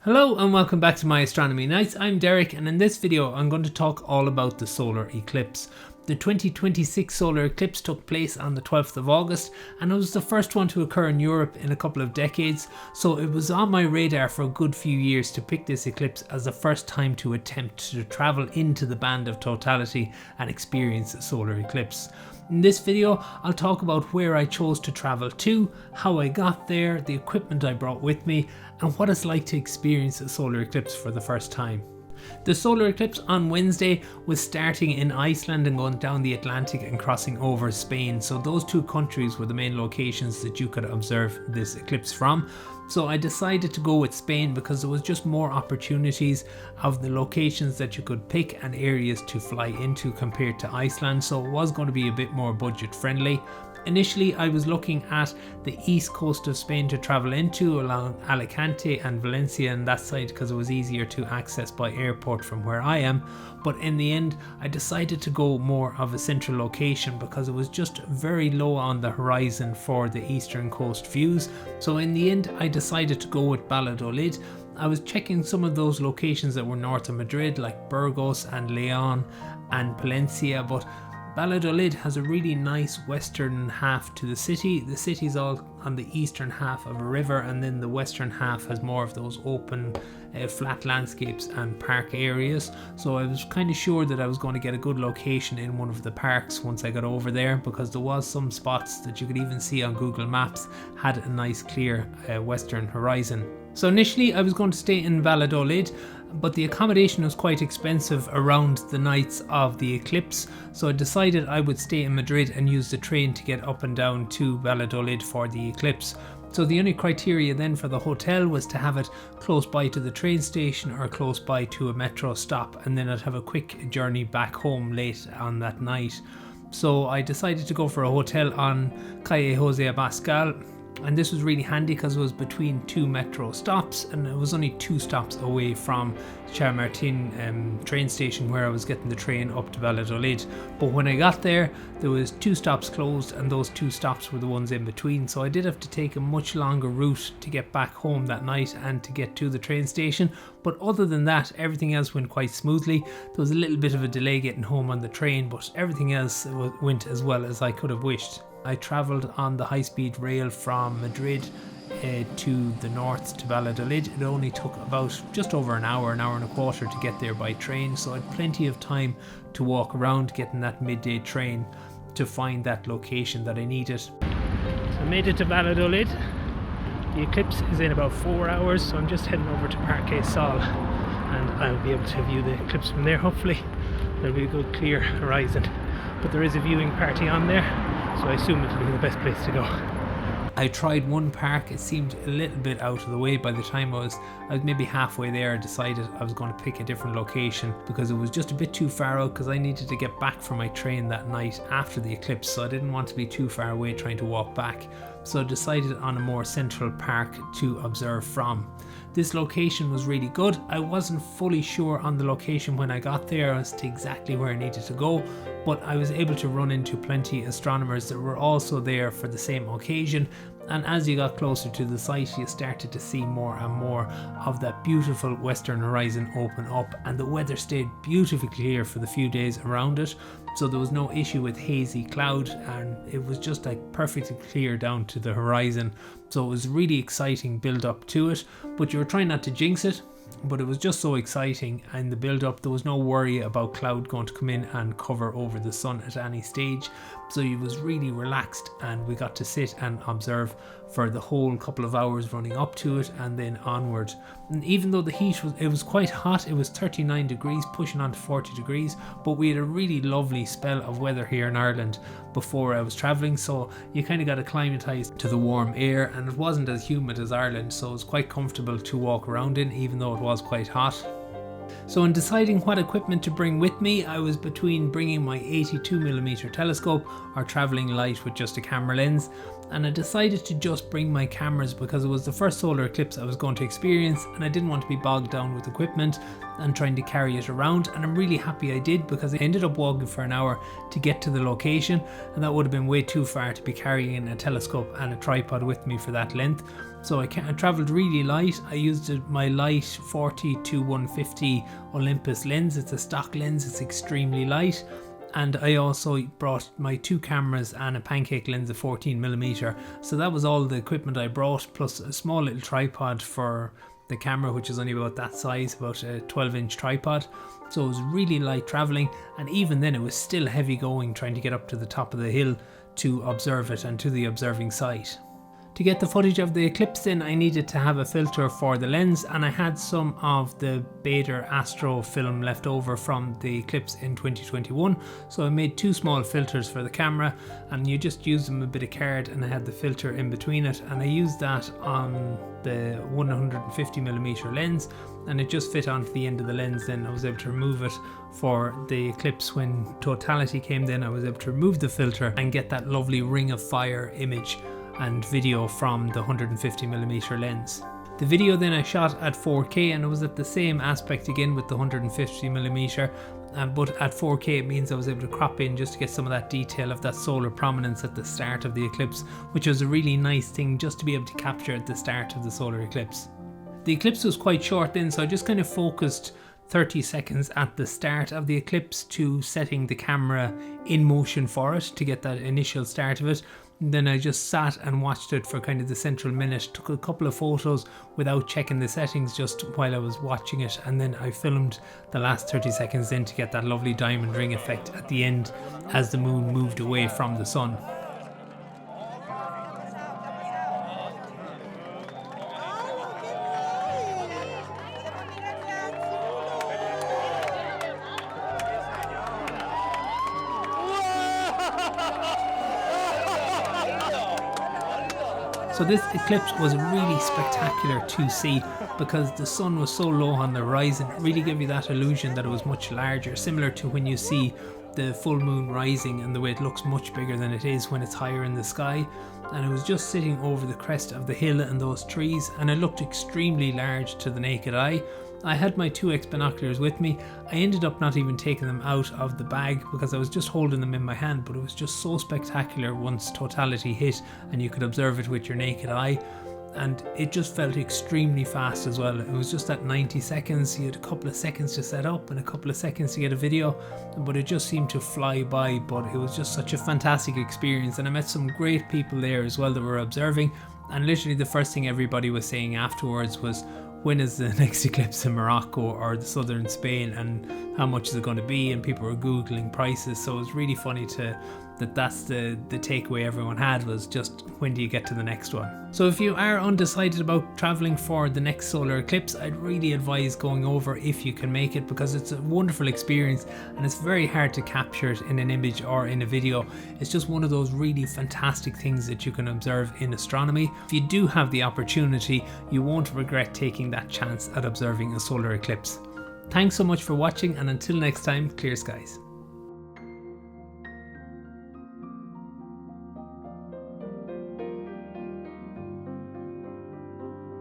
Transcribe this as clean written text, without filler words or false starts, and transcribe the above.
Hello and welcome back to my Astronomy Nights. I'm Derek, and in this video I'm going to talk all about the solar eclipse. The 2026 solar eclipse took place on the 12th of August and it was the first one to occur in Europe in a couple of decades, so it was on my radar for a good few years to pick this eclipse as the first time to attempt to travel into the band of totality and experience a solar eclipse. In this video, I'll talk about where I chose to travel to, how I got there, the equipment I brought with me, and what it's like to experience a solar eclipse for the first time. The solar eclipse on Wednesday was starting in Iceland and going down the Atlantic and crossing over Spain, so those two countries were the main locations that you could observe this eclipse from. So I decided to go with Spain because there was just more opportunities of the locations that you could pick and areas to fly into compared to Iceland, so it was going to be a bit more budget friendly. Initially I was looking at the east coast of Spain to travel into, along Alicante and Valencia and that side, because it was easier to access by airport from where I am, but in the end I decided to go more of a central location because it was just very low on the horizon for the eastern coast views. So in the end I decided to go with Valladolid. I was checking some of those locations that were north of Madrid like Burgos and Leon and Palencia, but Valladolid has a really nice western half to the city. The city's all on the eastern half of a river, and then the western half has more of those open flat landscapes and park areas. So I was kind of sure that I was going to get a good location in one of the parks once I got over there, because there was some spots that you could even see on Google Maps had a nice clear western horizon. So initially I was going to stay in Valladolid, but the accommodation was quite expensive around the nights of the eclipse, so I decided I would stay in Madrid and use the train to get up and down to Valladolid for the eclipse. So the only criteria then for the hotel was to have it close by to the train station or close by to a metro stop, and then I'd have a quick journey back home late on that night. So I decided to go for a hotel on Calle Jose Abascal. And this was really handy because it was between two metro stops and it was only 2 stops away from Chamartin train station where I was getting the train up to Valladolid. But when I got there, there was 2 stops closed and those 2 stops were the ones in between, so I did have to take a much longer route to get back home that night and to get to the train station. But other than that, everything else went quite smoothly. There was a little bit of a delay getting home on the train, but everything else went as well as I could have wished. I travelled on the high-speed rail from Madrid to the north to Valladolid. It only took about just over an hour and a quarter to get there by train, so I had plenty of time to walk around getting that midday train to find that location that I needed. So I made it to Valladolid. The eclipse is in about 4 hours, so I'm just heading over to Parque Sol and I'll be able to view the eclipse from there. Hopefully there'll be a good clear horizon, but there is a viewing party on there, so I assume it'll be the best place to go. I tried one park. It seemed a little bit out of the way. By the time I was maybe halfway there, I decided I was going to pick a different location because it was just a bit too far out, because I needed to get back for my train that night after the eclipse, so I didn't want to be too far away trying to walk back. So I decided on a more central park to observe from. This location was really good. I wasn't fully sure on the location when I got there as to exactly where I needed to go, but I was able to run into plenty of astronomers that were also there for the same occasion, and as you got closer to the site you started to see more and more of that beautiful western horizon open up, and the weather stayed beautifully clear for the few days around it, so there was no issue with hazy cloud and it was just like perfectly clear down to the horizon. So it was really exciting build up to it, but you were trying not to jinx it. But it was just so exciting, and the build up, there was no worry about cloud going to come in and cover over the sun at any stage, so it was really relaxed, and we got to sit and observe for the whole couple of hours running up to it and then onward. And even though the heat was quite hot, it was 39 degrees pushing on to 40 degrees, but we had a really lovely spell of weather here in Ireland before I was travelling, so you kind of got acclimatized to the warm air, and it wasn't as humid as Ireland, so it was quite comfortable to walk around in even though it was quite hot. So in deciding what equipment to bring with me, I was between bringing my 82mm telescope or travelling light with just a camera lens. and I decided to just bring my cameras because it was the first solar eclipse I was going to experience, and I didn't want to be bogged down with equipment and trying to carry it around. And I'm really happy I did, because I ended up walking for an hour to get to the location, and that would have been way too far to be carrying a telescope and a tripod with me for that length. So I travelled really light. I used my light 40-150 Olympus lens. It's a stock lens, it's extremely light. And I also brought my 2 cameras and a pancake lens of 14mm. So that was all the equipment I brought, plus a small little tripod for the camera, which is only about that size, about a 12-inch tripod. So it was really light travelling, and even then it was still heavy going trying to get up to the top of the hill to observe it and to the observing site. To get the footage of the eclipse in, I needed to have a filter for the lens, and I had some of the Baader Astro film left over from the eclipse in 2021, so I made 2 small filters for the camera, and you just use them a bit of card, and I had the filter in between it, and I used that on the 150mm lens, and it just fit onto the end of the lens. Then I was able to remove it for the eclipse. When totality came, then I was able to remove the filter and get that lovely ring of fire image and video from the 150mm lens. The video then I shot at 4K, and it was at the same aspect again with the 150mm, but at 4K it means I was able to crop in just to get some of that detail of that solar prominence at the start of the eclipse, which was a really nice thing just to be able to capture at the start of the solar eclipse. The eclipse was quite short then, so I just kind of focused 30 seconds at the start of the eclipse to setting the camera in motion for it to get that initial start of it. And then I just sat and watched it for kind of the central minute, took a couple of photos without checking the settings just while I was watching it, and then I filmed the last 30 seconds then to get that lovely diamond ring effect at the end as the moon moved away from the sun. So this eclipse was really spectacular to see because the sun was so low on the horizon. It really gave you that illusion that it was much larger, similar to when you see the full moon rising and the way it looks much bigger than it is when it's higher in the sky. And it was just sitting over the crest of the hill and those trees, and it looked extremely large to the naked eye. I had my 2x binoculars with me. I ended up not even taking them out of the bag because I was just holding them in my hand, but it was just so spectacular once totality hit and you could observe it with your naked eye. And it just felt extremely fast as well. It was just at 90 seconds. You had a couple of seconds to set up and a couple of seconds to get a video, but it just seemed to fly by. But it was just such a fantastic experience, and I met some great people there as well that were observing. And literally the first thing everybody was saying afterwards was, when is the next eclipse in Morocco or the southern Spain, and how much is it going to be? And people were googling prices. So it was really funny that's the takeaway everyone had, was just, when do you get to the next one? So if you are undecided about traveling for the next solar eclipse, I'd really advise going over if you can make it, because it's a wonderful experience and it's very hard to capture it in an image or in a video. It's just one of those really fantastic things that you can observe in astronomy. If you do have the opportunity, you won't regret taking that chance at observing a solar eclipse. Thanks so much for watching, and until next time, clear skies.